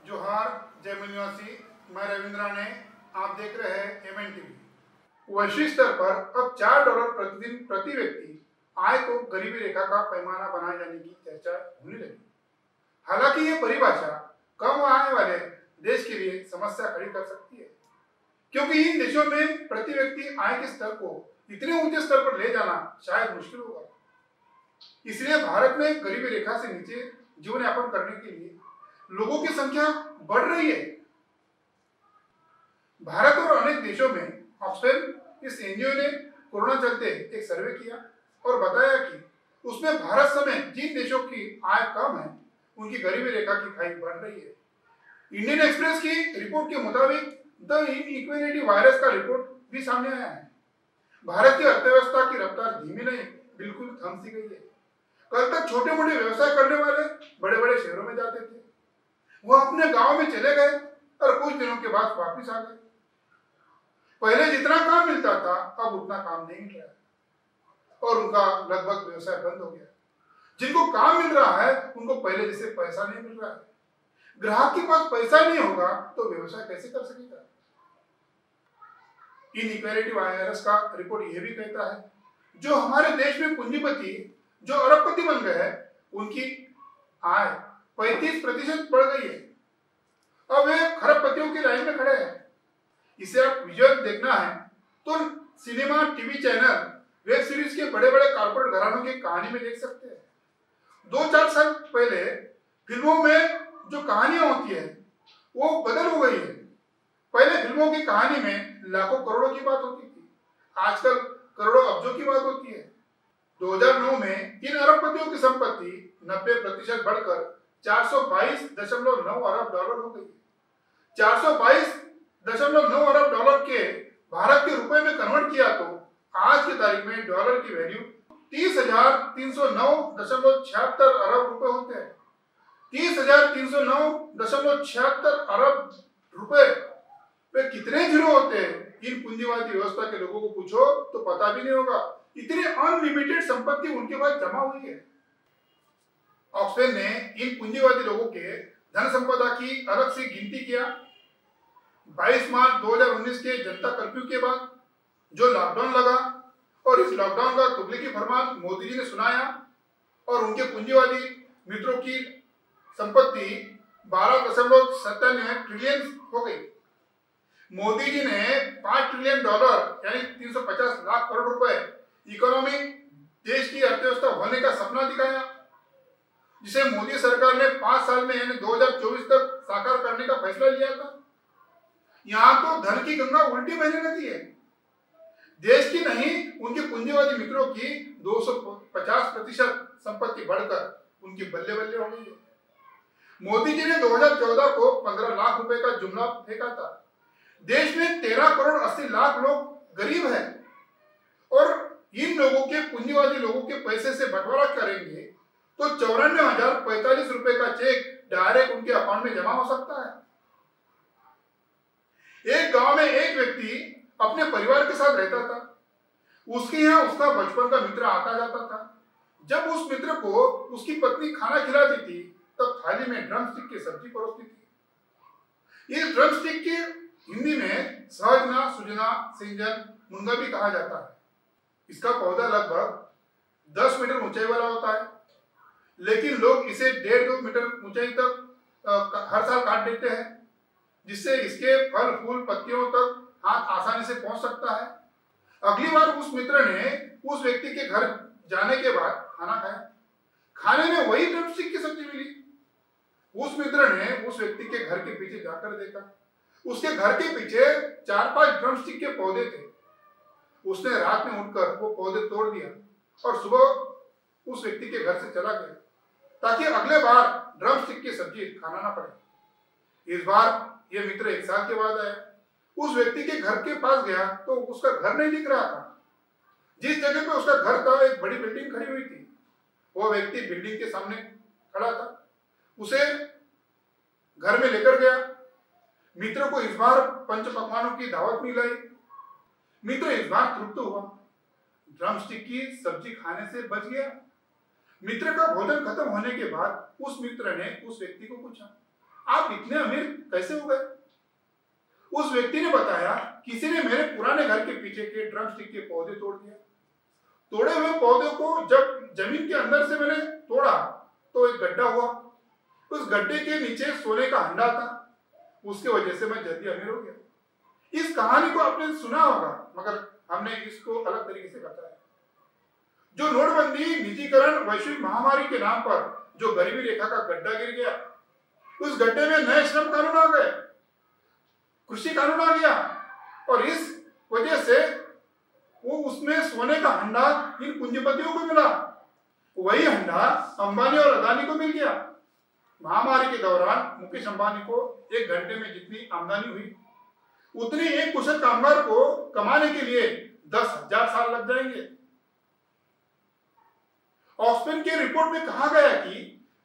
जोहार जय निवासी, मैं रविंद्रा ने। आप देख रहे हैं एमएन टीवी। वैश्विक स्तर पर अब $4 प्रतिदिन प्रति व्यक्ति आय को गरीबी रेखा का पैमाना बनाए जाने की चर्चा होने लगी। हालांकि ये परिभाषा कम आय वाले देश के लिए समस्या खड़ी कर सकती है, क्योंकि इन देशों में प्रति व्यक्ति आय के स्तर को इतने ऊंचे स्तर पर ले जाना शायद मुश्किल होगा। इसलिए भारत में गरीबी रेखा से नीचे जीवन यापन करने के लिए लोगों की संख्या बढ़ रही है। भारत और अनेक देशों में ऑक्सफैम इस एनजीओ ने कोरोना चलते एक सर्वे किया और बताया कि उसमें भारत समेत जिन देशों की आय कम है उनकी गरीबी रेखा की खाई बढ़ रही है। इंडियन एक्सप्रेस की रिपोर्ट के मुताबिक द इनइक्वालिटी वायरस का रिपोर्ट भी सामने आया है। भारत की अर्थव्यवस्था की रफ्तार धीमी नहीं, बिल्कुल थम सी गई है। कल तक छोटे मोटे व्यवसाय करने वाले बड़े बड़े शहरों में जाते थे, वो अपने गांव में चले गए और कुछ दिनों के बाद वापस आ गए। पहले जितना काम मिलता था अब उतना काम नहीं मिल रहा और उनका लगभग व्यवसाय बंद हो गया। जिनको काम मिल रहा है उनको पहले जैसे पैसा नहीं मिल रहा है। ग्राहक के पास पैसा नहीं होगा तो व्यवसाय कैसे कर सकेगा। इनइक्वालिटी वायरस का रिपोर्ट यह भी कहता है जो हमारे देश में पूंजीपति जो अरबपति बन गए हैं उनकी आय 35% बढ़ गई है। अब वे खरबपतियों की लाइन में खड़े हैं। इसे आप विजुअल देखना है तो cinema, TV channel, web series के बड़े बड़े कॉर्पोरेट घरानों की कहानी में देख सकते हैं। 2-4 साल पहले फिल्मों में जो कहानियां होती है वो बदल हो गई है। पहले फिल्मों की कहानी में लाखों करोड़ों की बात होती थी, आजकल करोड़ों अब्जों की बात होती है। 2009 में इन अरबपतियों की संपत्ति 90% बढ़कर $422.9 अरब हो गई। $422.9 अरब के भारत के रुपए में कन्वर्ट किया तो आज की तारीख में डॉलर की वैल्यू 30,309.76 अरब रुपए होते हैं। 30,309.76 अरब रुपए पे कितने जीरो होते हैं इन पूंजीवादी व्यवस्था के लोगों को पूछो तो पता भी नहीं होगा। इतनी अनलिमिटेड संपत्ति उनके पास जमा हुई है। ऑक्सफैम ने इन पूंजीवादी लोगों के धन संपदा की अलग से गिनती किया। 22 मार्च 2019 के जनता कर्फ्यू के बाद जो लॉकडाउन लगा और इस लॉकडाउन का तुगलकी फरमान मोदी जी ने सुनाया और उनके पूंजीवादी मित्रों की संपत्ति 12.97 ट्रिलियन हो गई। मोदी जी ने $5 ट्रिलियन यानी 350 लाख करोड़ रुपए इकोनॉमी देश की अर्थव्यवस्था होने का सपना दिखाया, जिसे मोदी सरकार ने 5 साल में यानी 2024 तक साकार करने का फैसला लिया था। यहाँ तो धन की गंगा उल्टी बहने लगी है। देश की नहीं उनके पूंजीवादी मित्रों की 250% संपत्ति बढ़कर उनकी बल्ले बल्ले हो गई है। मोदी जी ने 2014 को 15 लाख रुपए का जुमला फेंका था। देश में 13 करोड़ 80 लाख लोग गरीब हैं और इन लोगों के पूंजीवादी लोगों के पैसे से बंटवारा करेंगे तो 94,045 रुपए का चेक डायरेक्ट उनके अकाउंट में जमा हो सकता है। एक गांव में एक व्यक्ति अपने परिवार के साथ रहता था। उसके यहाँ उसका बचपन का मित्र आता जाता था। जब उस मित्र को उसकी पत्नी खाना खिलाती थी तब थाली में ड्रम स्टिक की सब्जी परोसती थी। इस ड्रम स्टिक के हिंदी में सहजना, सुजना, सिंजन, मुनगा भी कहा जाता है। इसका पौधा लगभग 10 मीटर ऊंचाई वाला होता है, लेकिन लोग इसे 1.5-2 मीटर ऊंचाई तक हर साल काट देते हैं, जिससे इसके फल, फूल, पत्तियों तक हाथ आसानी से पहुंच सकता है। अगली बार उस मित्र ने उस व्यक्ति के घर जाने के बाद खाना खाया। खाने में वही ड्रम स्टिक की सब्जी मिली। उस मित्र ने उस व्यक्ति के घर के पीछे जाकर देखा। उसके घर के पीछे 4-5 ड्रम स्टिक के पौधे थे। उसने रात में उठकर वो पौधे तोड़ दिया और सुबह उस व्यक्ति के घर से चला गया ताकि अगले बार ड्रम स्टिक की सब्जी खाना ना पड़े। इस बार ये मित्र 1 साल के बाद आया। उस व्यक्ति के घर के पास गया तो उसका घर नहीं दिख रहा था। जिस जगह पे उसका घर था एक बड़ी बिल्डिंग खड़ी हुई थी। वो व्यक्ति बिल्डिंग के सामने खड़ा था। उसे घर में लेकर गया। मित्र को इस बार पंच पकवानों की दावत मिलाई। मित्र इस बार तृप्त हुआ। ड्रम स्टिक की सब्जी खाने से बच गया। मित्र का भोजन खत्म होने के बाद उस मित्र ने उस व्यक्ति को पूछा, आप इतने अमीर कैसे हो गए? उस व्यक्ति ने बताया, किसी ने मेरे पुराने घर के पीछे के ड्रम स्टिक के पौधे तोड़ दिया। तोड़े हुए पौधों को जब जमीन के अंदर से मैंने तोड़ा तो एक गड्ढा हुआ। उस गड्ढे के नीचे सोने का हंडा था। उसके वजह से मैं जल्दी अमीर हो गया। इस कहानी को आपने सुना होगा, मगर हमने इसको अलग तरीके से बताया। जो नोटबंदी, निजीकरण, वैश्विक महामारी के नाम पर जो गरीबी रेखा का गड्ढा गिर गया, उस गड्ढे में नए श्रम कानून आ गए, कृषि कानून आ गया, और इस वजह से वो उसमें सोने का हंडा इन पूंजीपतियों को मिला। वही हंडा अंबानी और अदानी को मिल गया। महामारी के दौरान मुकेश अंबानी को 1 घंटे में जितनी आमदनी हुई, उतनी एक कुशल कामगार को कमाने के लिए 10,000 साल लग जाएंगे। ऑक्सफैम के रिपोर्ट में कहा गया कि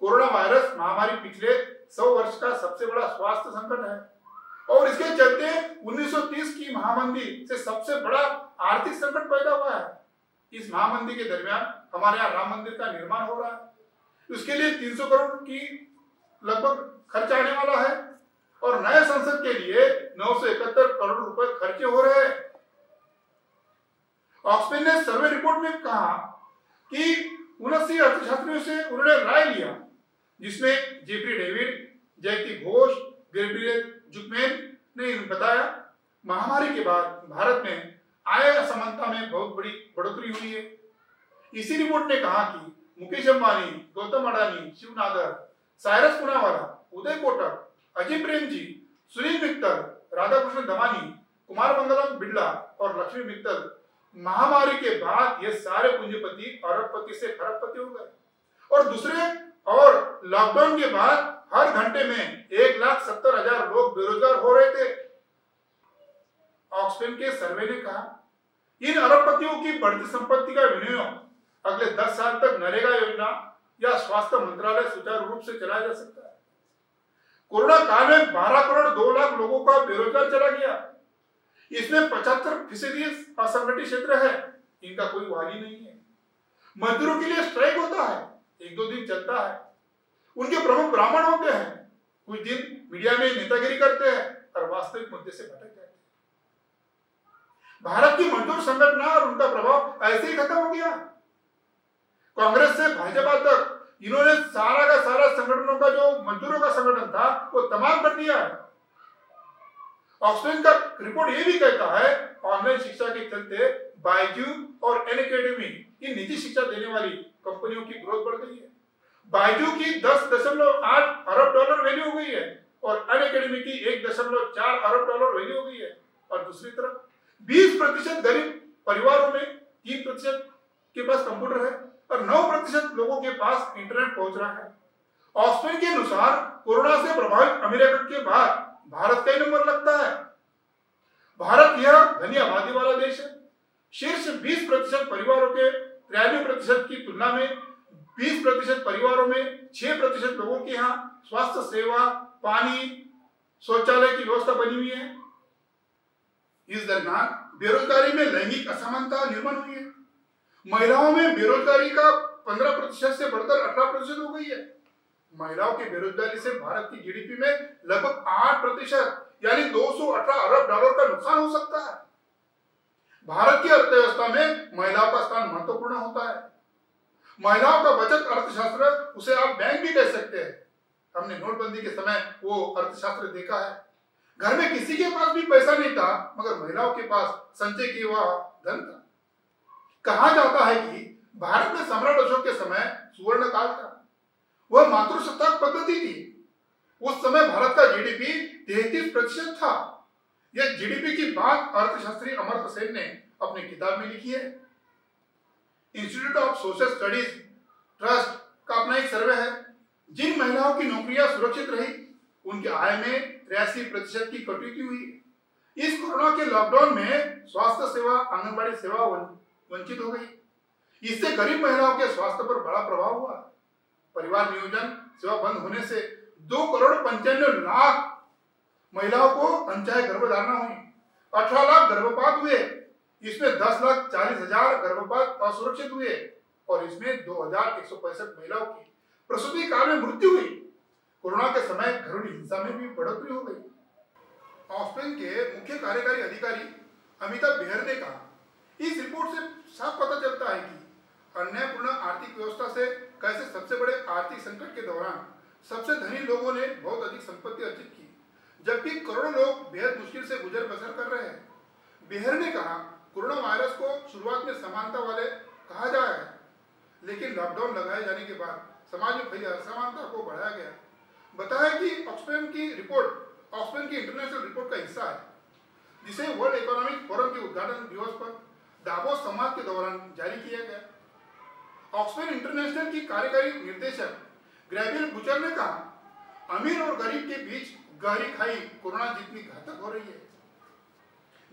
कोरोना वायरस महामारी पिछले 100 वर्ष का सबसे बड़ा स्वास्थ्य संकट है, और इसके चलते 1930 की महामंदी से सबसे बड़ा आर्थिक संकट पैदा हुआ है। इस महामंदी के दरमियान हमारे यहाँ राम मंदिर का निर्माण हो रहा है। उसके लिए 300 करोड़ की लगभग खर्च आने वाला है, और नए संसद के लिए 971 करोड़ रुपए खर्चे हो रहे हैं। ऑक्सफैम ने सर्वे रिपोर्ट में कहा कि 79 अर्थशास्त्रियों से उन्होंने राय लिया, जिसमें जेफरी डेविड, जयती घोष, गैब्रियल जुकमैन ने बताया, महामारी के बाद भारत में आय असमानता में बहुत बड़ी बढ़ोतरी हुई है। इसी रिपोर्ट ने कहा कि मुकेश अंबानी, गौतम अडानी, शिव नागर, साइरस पूनावाला, उदय कोटक, अजय प्रेम जी, सुनील मित्तल, राधाकृष्ण दमानी, कुमार मंगलम बिड़ला और लक्ष्मी मित्तल महामारी के बाद ये सारे पूंजीपति अरबपति से खरबपति हो गए। और लॉकडाउन के बाद हर घंटे में 1,70,000 लोग बेरोजगार हो रहे थे। ऑक्सफैम के सर्वे ने कहा, इन अरबपतियों की बढ़ती संपत्ति का विनियोग अगले 10 साल तक नरेगा योजना या स्वास्थ्य मंत्रालय सुचारू रूप से चलाया जा सकता है। कोरोना काल में 12 करोड़ 2 लाख लोगों का बेरोजगार चला गया। इसमें 75% असंगठित क्षेत्र है, इनका कोई वाली नहीं है। मजदूरों के लिए स्ट्राइक होता है, 1-2 दिन चलता है। उनके प्रमुख ब्राह्मण होते हैं, कुछ दिन मीडिया में नेतागिरी करते हैं और वास्तविक मुद्दे से भटक जाते हैं। भारत की मजदूर संगठन और उनका प्रभाव ऐसे ही खत्म हो गया। कांग्रेस से भाजपा तक इन्होंने सारा का सारा संगठनों का जो मजदूरों का संगठन था वो तमाम कर दिया है। ऑक्सफैम का रिपोर्ट ये भी कहता है, ऑनलाइन शिक्षा के चलते बायजू और अनअकैडमी इन निजी शिक्षा देने वाली कंपनियों की ग्रोथ बढ़ गई है। बायजू की 10.8 अरब डॉलर वैल्यू हो गई है और अनअकैडमी की 1.4 अरब डॉलर वैल्यू हो गई है। और दूसरी तरफ 20% गरीब परिवारों में 3% के पास कंप्यूटर है और 9% लोगों के पास इंटरनेट पहुंच रहा है। ऑक्सफैम के अनुसार कोरोना से प्रभावित अमेरिका के बाद भारत का ही नंबर लगता है। भारत यह घनी आबादी वाला देश है। शीर्ष 20% परिवारों के 93% की तुलना में 20% परिवारों में 6% लोगों के यहाँ स्वास्थ्य सेवा, पानी, शौचालय की व्यवस्था बनी हुई है। इस दरमियान बेरोजगारी में लैंगिक असमानता निर्माण हुई है। महिलाओं में बेरोजगारी का 15% से बढ़कर 18% हो गई है। महिलाओं की बेरोजगारी से भारत की जीडीपी में लगभग 8% यानी 218 अरब डॉलर का नुकसान हो सकता है। भारत की अर्थव्यवस्था में महिलाओं का स्थान महत्वपूर्ण होता है। महिलाओं का बचत अर्थशास्त्र, उसे आप बैंक भी कह सकते हैं। हमने नोटबंदी के समय वो अर्थशास्त्र देखा है। घर में किसी के पास भी पैसा नहीं था, मगर महिलाओं के पास संचय किया हुआ धन था। कहा जाता है कि भारत में सम्राट अशोक के समय सुवर्ण काल था। वह मातृसत्ताक पद्धति थी। उस समय भारत का जीडीपी 33% था। यह जीडीपी की बात अर्थशास्त्री अमर्त्य सेन ने अपनी किताब में लिखी है। Institute of social studies trust का अपना एक सर्वे है। जिन महिलाओं की नौकरियां सुरक्षित रही, उनकी आय में 83% की कटौती हुई। इस कोरोना के लॉकडाउन में स्वास्थ्य सेवा, आंगनबाड़ी सेवा वंचित हो गई। इससे गरीब महिलाओं के स्वास्थ्य पर बड़ा प्रभाव हुआ। परिवार नियोजन सेवा बंद होने से 2,95,00,000 महिलाओं को अनचाहे गर्भधारणा हुई। 18 लाख गर्भपात हुए। इसमें 10,40,000 गर्भपात असुरक्षित हुए और इसमें 2,165 महिलाओं की प्रसूति काल में मृत्यु हुई। कोरोना के समय घरेलू हिंसा में भी बढ़ोतरी हो गई। ऑक्सफैम के मुख्य कार्यकारी अधिकारी अमिताभ बेहर ने कहा, इस रिपोर्ट से साफ पता चलता है कि अन्यायपूर्ण आर्थिक व्यवस्था से कैसे सबसे बड़े आर्थिक संकट के दौरान सबसे धनी लोगों ने बहुत अधिक संपत्ति अर्जित की, जबकि करोड़ों लोग बेहद मुश्किल से गुजर बसर कर रहे हैं। बेहर ने कहा, कोरोना वायरस को शुरुआत में समानता वाले कहा जाए है, लेकिन लॉकडाउन लगाए जाने के बाद समाज में फैली असमानता को बढ़ाया गया। बताया कि ऑक्सफैम की इंटरनेशनल रिपोर्ट का हिस्सा है, जिसे वर्ल्ड इकोनॉमिक फोरम के उद्घाटन दिवस पर दावोस संवाद के दौरान जारी किया गया। ऑक्सफैम इंटरनेशनल की कार्यकारी निर्देशक ग्रेबियल बुचर ने कहा, अमीर और गरीब के बीच गहरी खाई कोरोना जितनी घातक हो रही है।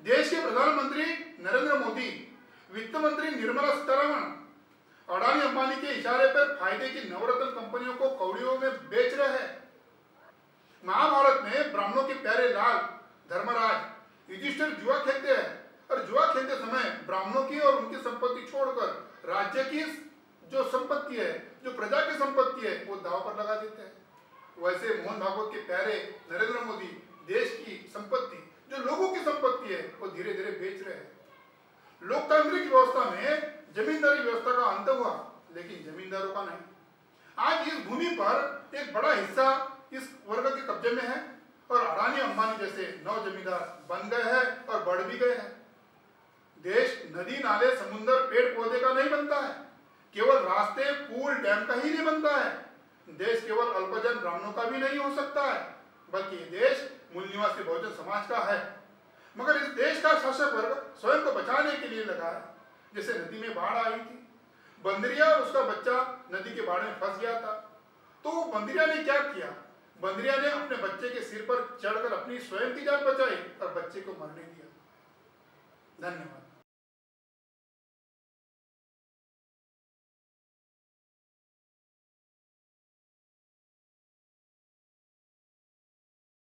देश के प्रधानमंत्री नरेंद्र मोदी, वित्त मंत्री निर्मला सीतारमण अडानी अंबानी के इशारे पर फायदे की नवरत्न कंपनियों को कौड़ियों में बेच रहे हैं। महाभारत में ब्राह्मणों के प्यारे लाल धर्मराज युधिष्ठिर जुआ खेलते हैं और जुआ खेलते समय ब्राह्मणों की और उनकी संपत्ति छोड़कर राज्य की जो संपत्ति है, जो प्रजा की संपत्ति है, वो दांव पर लगा देते हैं। वैसे मोहन भागवत के प्यारे नरेंद्र मोदी देश की संपत्ति, जो लोगों की संपत्ति है, वो धीरे धीरे बेच रहे हैं। लोकतांत्रिक व्यवस्था में जमींदारी व्यवस्था का अंत हुआ, लेकिन जमींदारों का नहीं। आज इस भूमि पर एक बड़ा हिस्सा इस वर्ग के कब्जे में है और अडानी अंबानी जैसे नौ जमींदार बन गए हैं और बढ़ भी गए हैं। देश नदी नाले समुद्र पेड़ पौधे का नहीं बनता है, केवल रास्ते पुल डैम का ही नहीं बनता है। देश केवल अल्पजन ब्राह्मणों का भी नहीं हो सकता है, बल्कि ये देश मूल निवासी बहुजन समाज का है। मगर इस देश का शासक वर्ग स्वयं को बचाने के लिए लगा है। जैसे नदी में बाढ़ आई थी, बंदरिया और उसका बच्चा नदी के बाढ़ में फंस गया था, तो बंदरिया ने क्या किया? बंदरिया ने अपने बच्चे के सिर पर चढ़कर अपनी स्वयं की जान बचाई और बच्चे को मरने दिया। धन्यवाद।